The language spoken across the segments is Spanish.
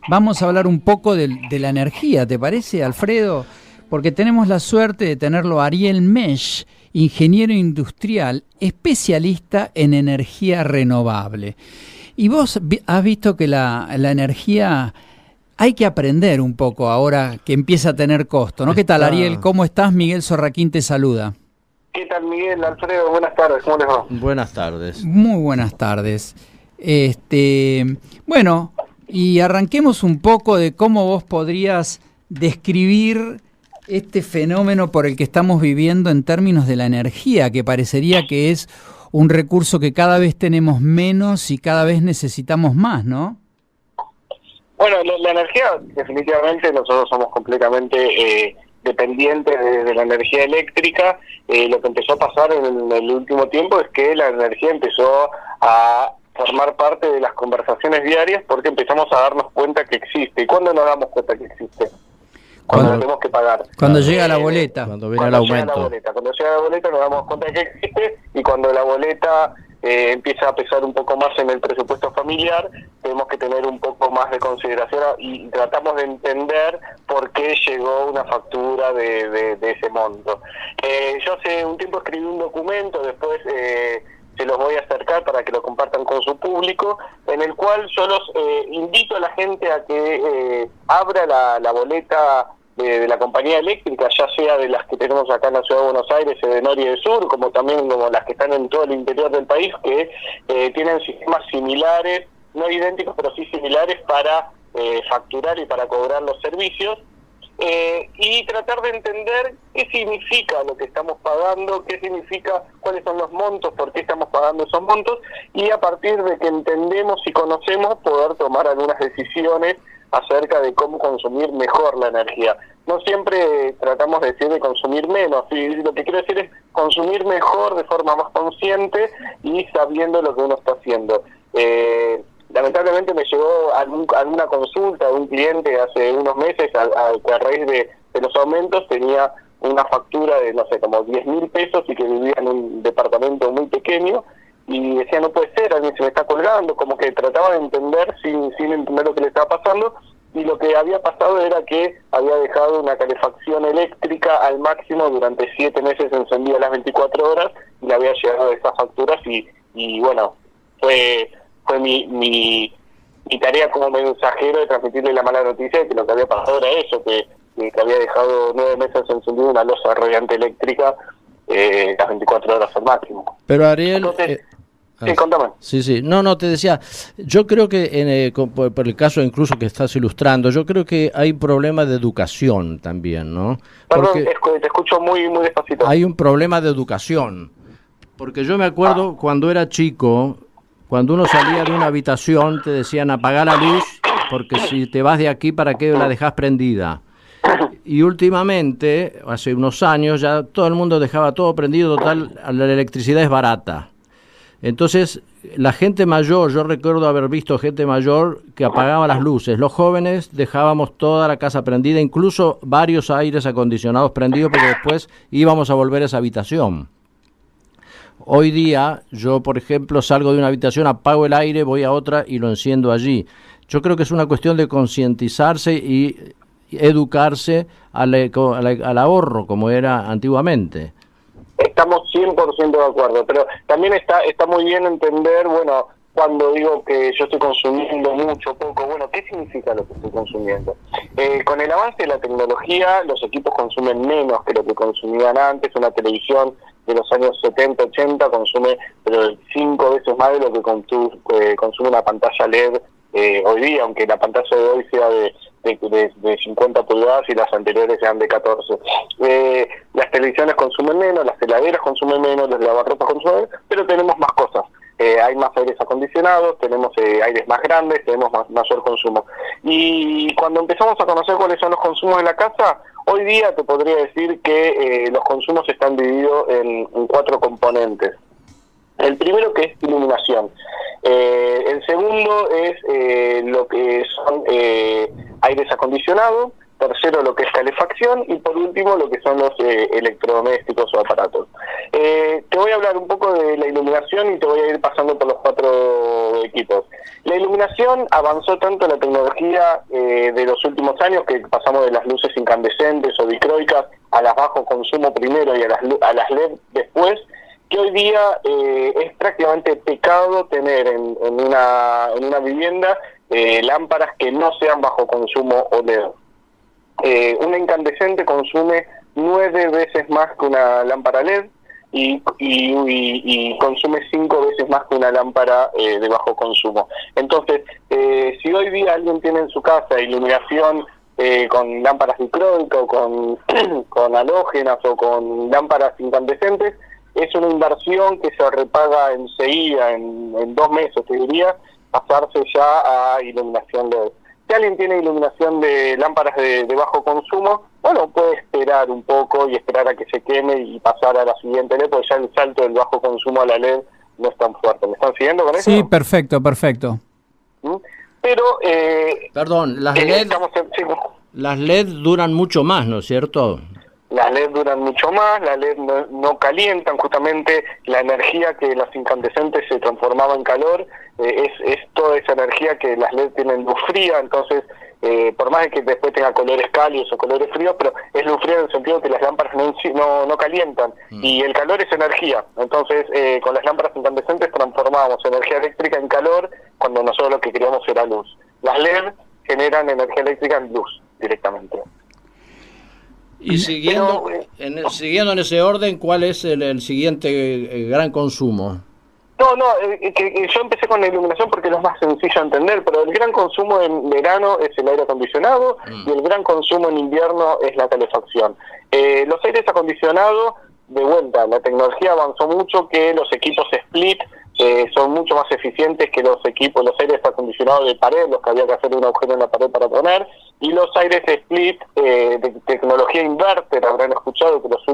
vamos a hablar un poco de la energía, ¿te parece, Alfredo? Porque tenemos la suerte de tenerlo a Ariel Mesh, ingeniero industrial, especialista en energía renovable. Y vos has visto que la energía hay que aprender un poco ahora que empieza a tener costo, ¿no? ¿Qué tal, Ariel? ¿Cómo estás? Miguel Sorraquín te saluda. ¿Qué tal, Miguel? Alfredo, buenas tardes, ¿cómo les va? Buenas tardes. Muy buenas tardes. Bueno, y arranquemos un poco de cómo vos podrías describir este fenómeno por el que estamos viviendo en términos de la energía, que parecería que es un recurso que cada vez tenemos menos y cada vez necesitamos más, ¿no? Bueno, la energía, definitivamente nosotros somos completamente dependientes de la energía eléctrica. Lo que empezó a pasar en el último tiempo es que la energía empezó a formar parte de las conversaciones diarias porque empezamos a darnos cuenta que existe. ¿Y cuándo nos damos cuenta que existe? Cuando la tenemos que pagar. Cuando llega la boleta. Cuando viene el aumento. Cuando llega la boleta nos damos cuenta de que existe, y cuando la boleta empieza a pesar un poco más en el presupuesto familiar, tenemos que tener un poco más de consideración y tratamos de entender por qué llegó una factura de ese monto. Yo hace un tiempo escribí un documento, después se los voy a acercar para que lo compartan con su público, en el cual yo los invito a la gente a que abra la boleta de la compañía eléctrica, ya sea de las que tenemos acá en la Ciudad de Buenos Aires, de norte y de sur, como también como las que están en todo el interior del país, que tienen sistemas similares, no idénticos, pero sí similares para facturar y para cobrar los servicios, y tratar de entender qué significa lo que estamos pagando, qué significa, cuáles son los montos, por qué estamos pagando esos montos, y a partir de que entendemos y conocemos, poder tomar algunas decisiones acerca de cómo consumir mejor la energía. No siempre tratamos de decir de consumir menos, y lo que quiero decir es consumir mejor de forma más consciente y sabiendo lo que uno está haciendo. Lamentablemente me llegó alguna consulta de un cliente hace unos meses que a raíz de los aumentos tenía una factura de, no sé, como 10.000 pesos y que vivía en un departamento muy pequeño, y decía, no puede ser, alguien se me está colgando, como que trataba de entender sin entender lo que le estaba pasando, y lo que había pasado era que había dejado una calefacción eléctrica al máximo durante 7 meses encendida las 24 horas, y le había llegado esas facturas, y bueno, fue mi tarea como mensajero de transmitirle la mala noticia de que lo que había pasado era eso, que había dejado 9 meses encendida una losa radiante eléctrica las 24 horas al máximo. Pero Ariel... Entonces, sí, contame. Sí. No, te decía, yo creo que por el caso incluso que estás ilustrando, yo creo que hay un problema de educación también, ¿no? Perdón, te escucho muy despacito. Hay un problema de educación, porque yo me acuerdo cuando era chico, cuando uno salía de una habitación te decían apaga la luz, porque si te vas de aquí, ¿para qué la dejás prendida? Y últimamente, hace unos años, ya todo el mundo dejaba todo prendido, total, la electricidad es barata. Entonces, la gente mayor, yo recuerdo haber visto gente mayor que apagaba las luces. Los jóvenes dejábamos toda la casa prendida, incluso varios aires acondicionados prendidos, porque después íbamos a volver a esa habitación. Hoy día, yo, por ejemplo, salgo de una habitación, apago el aire, voy a otra y lo enciendo allí. Yo creo que es una cuestión de concientizarse y educarse al ahorro, como era antiguamente. Estamos 100% de acuerdo, pero también está muy bien entender, bueno, cuando digo que yo estoy consumiendo mucho, poco, bueno, ¿qué significa lo que estoy consumiendo? Con el avance de la tecnología, los equipos consumen menos que lo que consumían antes. Una televisión de los años 70, 80 consume pero 5 veces más de lo que consume una pantalla LED hoy día, aunque la pantalla de hoy sea de 50 pulgadas y las anteriores sean de 14. Las televisiones consumen menos, las heladeras consumen menos, los lavarropas consumen menos, pero tenemos más cosas. Hay más aires acondicionados, tenemos aires más grandes, tenemos mayor consumo. Y cuando empezamos a conocer cuáles son los consumos de la casa, hoy día te podría decir que los consumos están divididos en 4 componentes. El primero, que es iluminación. El segundo es lo que son aires acondicionados. tercero lo que es calefacción y por último lo que son los electrodomésticos o aparatos. Te voy a hablar un poco de la iluminación y te voy a ir pasando por los 4 equipos. La iluminación avanzó tanto la tecnología de los últimos años, que pasamos de las luces incandescentes o dicroicas a las bajo consumo primero y a las LED después, que hoy día es prácticamente pecado tener en una vivienda lámparas que no sean bajo consumo o LED. Una incandescente consume 9 veces más que una lámpara LED y consume 5 veces más que una lámpara de bajo consumo. Entonces, si hoy día alguien tiene en su casa iluminación con lámparas dicroicas o con halógenas o con lámparas incandescentes, es una inversión que se repaga enseguida, en 2 meses, te diría, pasarse ya a iluminación LED. Si alguien tiene iluminación de lámparas de bajo consumo, bueno, puede esperar un poco y esperar a que se queme y pasar a la siguiente LED, porque ya el salto del bajo consumo a la LED no es tan fuerte. ¿Me están siguiendo con eso? Sí, perfecto. Pero... Perdón, las LED duran mucho más, ¿no es cierto? Las LED duran mucho más, las LED no calientan, justamente la energía que las incandescentes se transformaba en calor, es toda esa energía que las LED tienen luz fría, entonces por más de que después tenga colores cálidos o colores fríos, pero es luz fría en el sentido que las lámparas no calientan, y el calor es energía, entonces con las lámparas incandescentes transformábamos energía eléctrica en calor cuando nosotros lo que queríamos era luz. Las LED generan energía eléctrica en luz directamente. Y siguiendo en ese orden, ¿cuál es el siguiente gran consumo? Que yo empecé con la iluminación porque es lo más sencillo de entender, pero el gran consumo en verano es el aire acondicionado y el gran consumo en invierno es la calefacción. Los aires acondicionados, de vuelta, la tecnología avanzó mucho, que los equipos split son mucho más eficientes que los aires acondicionados de pared, los que había que hacer un agujero en la pared para poner, y los aires split de tecnología inverter, habrán escuchado que los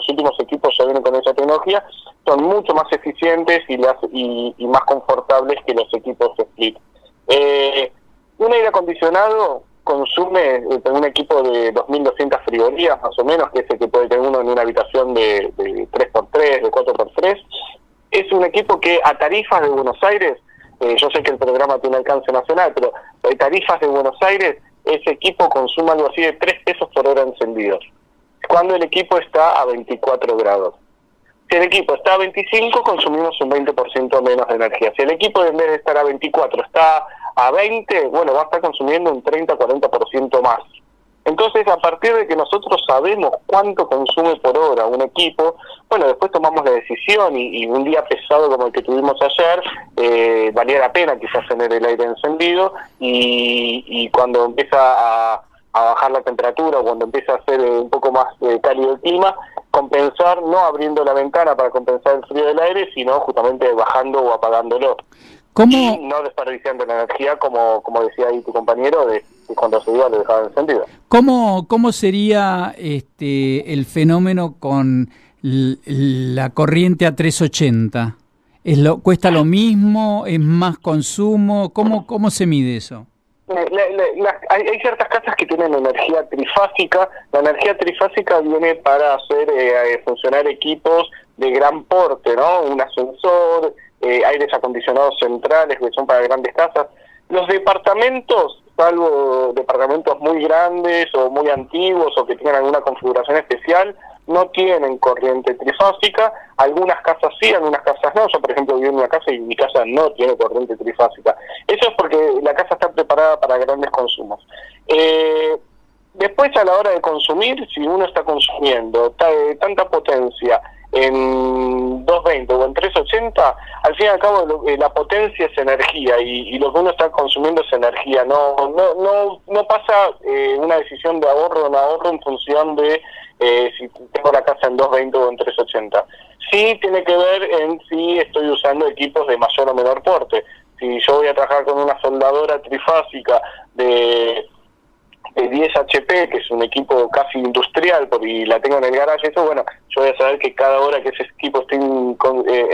últimos equipos ya vienen con esa tecnología, son mucho más eficientes y más confortables que los equipos split. Un aire acondicionado consume un equipo de 2.200 frigorías más o menos, que es el que puede tener uno en una habitación de 3x3, de 4x3. Es un equipo que a tarifas de Buenos Aires, yo sé que el programa tiene alcance nacional, pero a tarifas de Buenos Aires, ese equipo consume algo así de 3 pesos por hora encendidos, cuando el equipo está a 24 grados. Si el equipo está a 25, consumimos un 20% menos de energía. Si el equipo en vez de estar a 24 está a 20, bueno, va a estar consumiendo un 30-40% más. Entonces, a partir de que nosotros sabemos cuánto consume por hora un equipo, bueno, después tomamos la decisión y un día pesado como el que tuvimos ayer, valía la pena quizás tener el aire encendido y cuando empieza a bajar la temperatura o cuando empieza a ser un poco más cálido el clima, compensar, no abriendo la ventana para compensar el frío del aire, sino justamente bajando o apagándolo. Y no desperdiciando la energía, como decía ahí tu compañero, de cuando se iba lo dejaba encendido. ¿Cómo sería el fenómeno con la corriente a 380? ¿Cuesta lo mismo? ¿Es más consumo? ¿Cómo se mide eso? Hay ciertas casas que tienen energía trifásica. La energía trifásica viene para hacer funcionar equipos de gran porte, ¿no? Un ascensor, aires acondicionados centrales que son para grandes casas. Los departamentos, salvo departamentos muy grandes o muy antiguos o que tengan alguna configuración especial, no tienen corriente trifásica. Algunas casas sí, algunas casas no. Yo, por ejemplo, vivo en una casa y mi casa no tiene corriente trifásica. Eso es porque la casa está preparada para grandes consumos. Después, a la hora de consumir, si uno está consumiendo tanta potencia en 220 o en 380, al fin y al cabo la potencia es energía y lo que uno está consumiendo es energía. No pasa una decisión de ahorro o no ahorro en función de si tengo la casa en 220 o en 380. Sí tiene que ver en si estoy usando equipos de mayor o menor porte. Si yo voy a trabajar con una soldadora trifásica de 10 HP, que es un equipo casi industrial, y la tengo en el garaje, eso, bueno, yo voy a saber que cada hora que ese equipo esté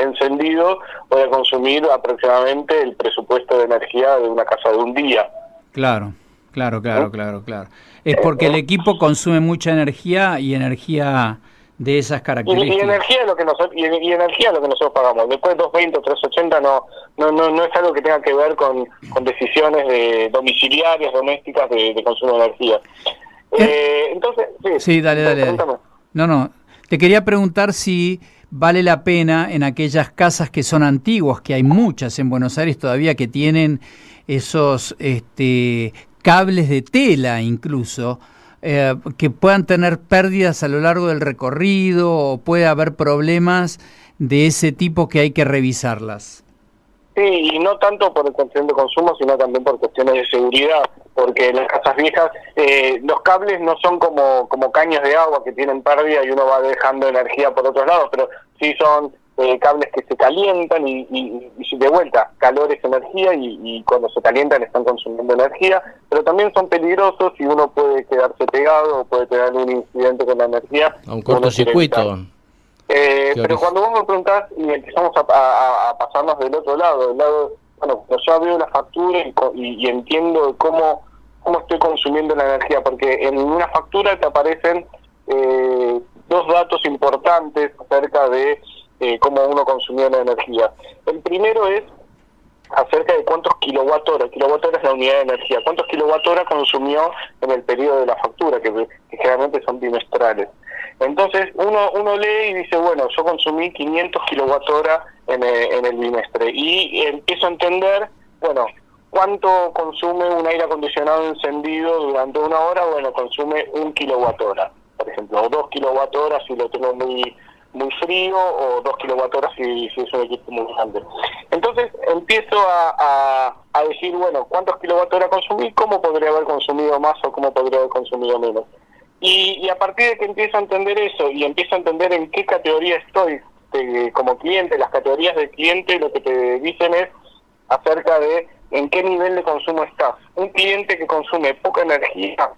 encendido, voy a consumir aproximadamente el presupuesto de energía de una casa de un día. Claro. Claro. Es porque el equipo consume mucha energía y energía de esas características. Y energía es lo que nosotros pagamos. Después 220 o 380 no es algo que tenga que ver con decisiones de domiciliarias, domésticas de consumo de energía. Entonces, sí, dale. No, te quería preguntar si vale la pena en aquellas casas que son antiguas, que hay muchas en Buenos Aires todavía que tienen esos cables de tela incluso, que puedan tener pérdidas a lo largo del recorrido o puede haber problemas de ese tipo que hay que revisarlas. Sí, y no tanto por cuestión de consumo, sino también por cuestiones de seguridad, porque en las casas viejas los cables no son como caños de agua que tienen pérdida y uno va dejando energía por otros lados, pero sí son cables que se calientan y de vuelta, calor es energía y cuando se calientan están consumiendo energía, pero también son peligrosos y uno puede quedarse pegado o puede tener un incidente con la energía. A un cortocircuito. Pero cuando vos me preguntás y empezamos a pasarnos del otro lado, bueno, yo veo la factura y entiendo cómo estoy consumiendo la energía, porque en una factura te aparecen dos datos importantes acerca de cómo uno consumió la energía. El primero es acerca de cuántos kilowatt-hora es la unidad de energía, cuántos kilowatt-hora consumió en el periodo de la factura, que generalmente son bimestrales. Entonces uno lee y dice, bueno, yo consumí 500 kilowatt-hora en el bimestre, y empiezo a entender, bueno, ¿cuánto consume un aire acondicionado encendido durante una hora? Bueno, consume 1 kilowatt-hora, por ejemplo, o 2 kilowatt-horas si lo tengo muy frío, o 2 kilowatt-horas si es un equipo muy grande. Entonces empiezo a decir, bueno, ¿cuántos kilowatt-horas consumí? ¿Cómo podría haber consumido más o cómo podría haber consumido menos? Y a partir de que empiezo a entender eso y empiezo a entender en qué categoría estoy como cliente, las categorías del cliente lo que te dicen es acerca de en qué nivel de consumo estás. Un cliente que consume poca energía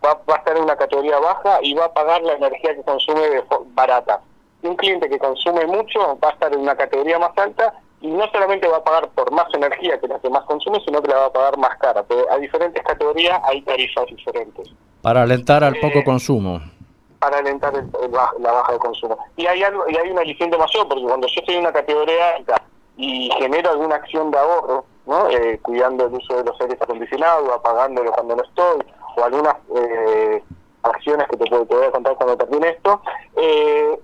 va a estar en una categoría baja y va a pagar la energía que consume barata. Y un cliente que consume mucho va a estar en una categoría más alta y no solamente va a pagar por más energía que la que más consume, sino que la va a pagar más cara. Pero a diferentes categorías hay tarifas diferentes. Para alentar al poco consumo. Para alentar la baja de consumo. Y hay una aliciente mayor, porque cuando yo estoy en una categoría alta y genero alguna acción de ahorro, ¿no? Cuidando el uso de los aires acondicionados, apagándolo cuando no estoy, o algunas acciones que te voy a contar cuando termine esto,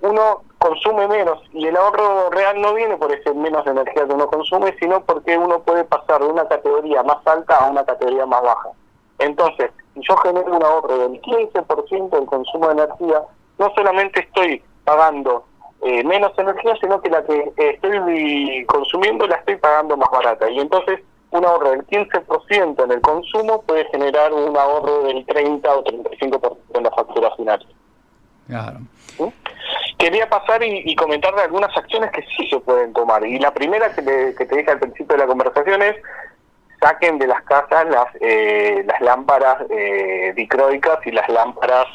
uno consume menos, y el ahorro real no viene por ese menos energía que uno consume, sino porque uno puede pasar de una categoría más alta a una categoría más baja. Entonces, si yo genero un ahorro del 15% del consumo de energía, no solamente estoy pagando menos energía, sino que la que estoy consumiendo la estoy pagando más barata. Y entonces un ahorro del 15% en el consumo puede generar un ahorro del 30 o 35% en la factura final. Claro. ¿Sí? Quería pasar y comentar de algunas acciones que sí se pueden tomar. Y la primera que te dije al principio de la conversación es: saquen de las casas las lámparas dicroicas y las lámparas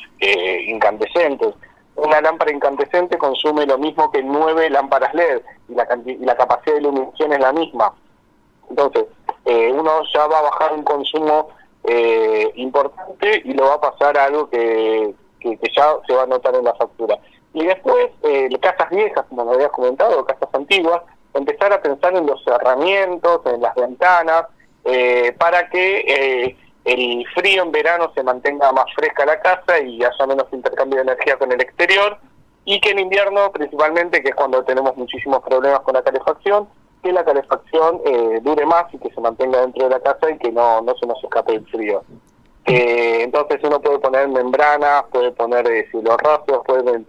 incandescentes. Una lámpara incandescente consume lo mismo que 9 lámparas LED y la capacidad de iluminación es la misma. Entonces, uno ya va a bajar un consumo importante y lo va a pasar a algo que ya se va a notar en la factura. Y después, casas viejas, como me habías comentado, casas antiguas, empezar a pensar en los cerramientos, en las ventanas, para que el frío en verano se mantenga más fresca la casa y haya menos intercambio de energía con el exterior, y que en invierno principalmente, que es cuando tenemos muchísimos problemas con la calefacción, que la calefacción dure más y que se mantenga dentro de la casa y que no se nos escape el frío. Entonces uno puede poner membranas, puede poner cielos rasos, puede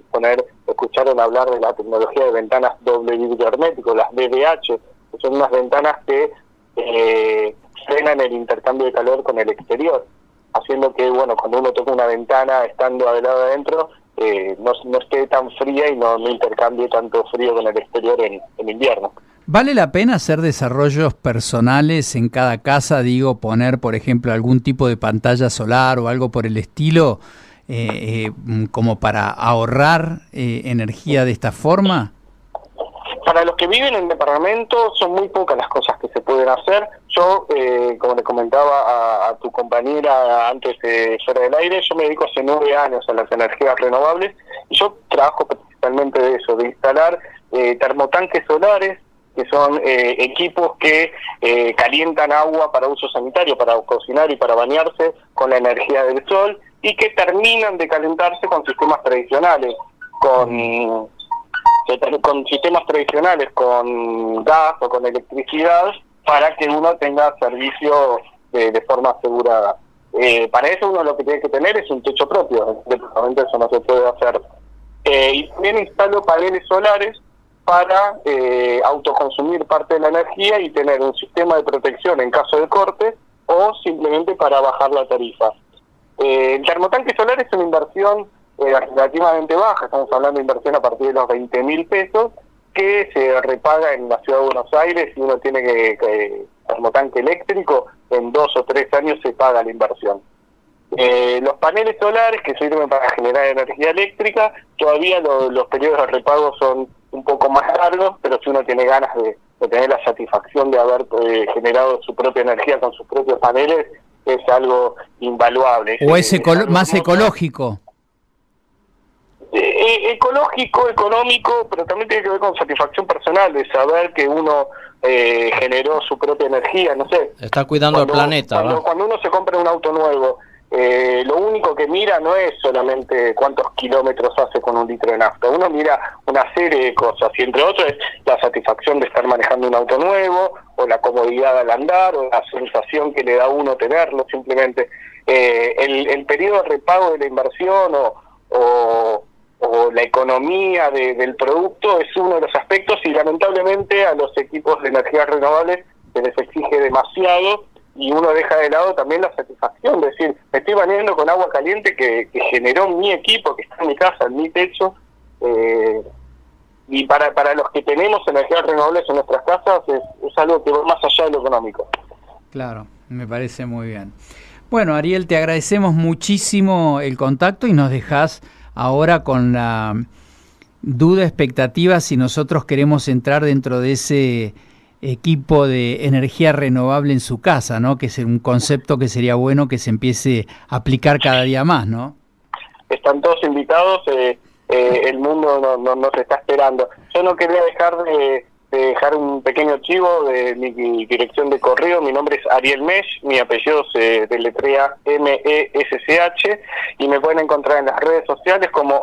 escucharon hablar de la tecnología de ventanas doble vidrio hermético, las DVH, que son unas ventanas que frenan el intercambio de calor con el exterior, haciendo que, bueno, cuando uno toca una ventana estando del lado adentro, no esté tan fría y no intercambie tanto frío con el exterior en invierno. ¿Vale la pena hacer desarrollos personales en cada casa? Digo, poner, por ejemplo, algún tipo de pantalla solar o algo por el estilo, como para ahorrar energía de esta forma. para los que viven en departamento son muy pocas las cosas que se pueden hacer. Yo, como le comentaba a tu compañera antes fuera del aire, yo me dedico hace 9 años a las energías renovables y yo trabajo principalmente de eso, de instalar termotanques solares, que son equipos que calientan agua para uso sanitario, para cocinar y para bañarse con la energía del sol, y que terminan de calentarse con sistemas tradicionales, con sistemas tradicionales, con gas o con electricidad, para que uno tenga servicio de forma asegurada. Para eso uno lo que tiene que tener es un techo propio, definitivamente eso no se puede hacer. Y también instalo paneles solares para autoconsumir parte de la energía y tener un sistema de protección en caso de corte o simplemente para bajar la tarifa. El termotanque solar es una inversión relativamente baja, estamos hablando de inversión a partir de los 20.000 pesos, que se repaga en la ciudad de Buenos Aires. Si uno tiene que termotanque eléctrico, en 2 o 3 años se paga la inversión. Los paneles solares, que sirven para generar energía eléctrica, todavía los periodos de repago son un poco más largos, pero si uno tiene ganas de tener la satisfacción de haber generado su propia energía con sus propios paneles, es algo invaluable. ¿O es más ecológico? Ecológico, económico, pero también tiene que ver con satisfacción personal, de saber que uno generó su propia energía, no sé. Está cuidando el planeta, cuando uno se compra un auto nuevo, lo único que mira no es solamente cuántos kilómetros hace con 1 litro de nafta, uno mira una serie de cosas, y entre otras es la satisfacción de estar manejando un auto nuevo, o la comodidad al andar, o la sensación que le da a uno tenerlo, simplemente. El periodo de repago de la inversión o la economía del producto es uno de los aspectos, y lamentablemente a los equipos de energías renovables se les exige demasiado, y uno deja de lado también la satisfacción de decir, me estoy bañando con agua caliente que generó mi equipo, que está en mi casa, en mi techo, y para los que tenemos energías renovables en nuestras casas es algo que va más allá de lo económico. Claro, me parece muy bien. Bueno, Ariel, te agradecemos muchísimo el contacto y nos dejás ahora con la duda, expectativa, si nosotros queremos entrar dentro de ese equipo de energía renovable en su casa, ¿no? Que es un concepto que sería bueno que se empiece a aplicar cada día más, ¿no? Están todos invitados, el mundo nos está esperando. Yo no quería dejar de dejar un pequeño archivo de mi dirección de correo. Mi nombre es Ariel Mesh, mi apellido se deletrea MESCH, y me pueden encontrar en las redes sociales como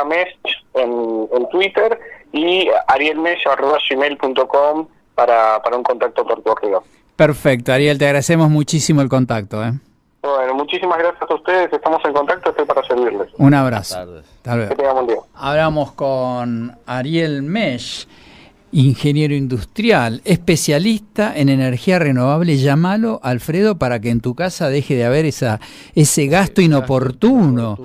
@mesh en Twitter y arielmesh@gmail.com para un contacto por correo. Perfecto, Ariel, te agradecemos muchísimo el contacto. Bueno, muchísimas gracias a ustedes, estamos en contacto, estoy para servirles. Un abrazo. Hasta luego. Que tengan buen día. Hablamos con Ariel Mesh, ingeniero industrial, especialista en energía renovable. Llámalo, Alfredo, para que en tu casa deje de haber ese gasto inoportuno.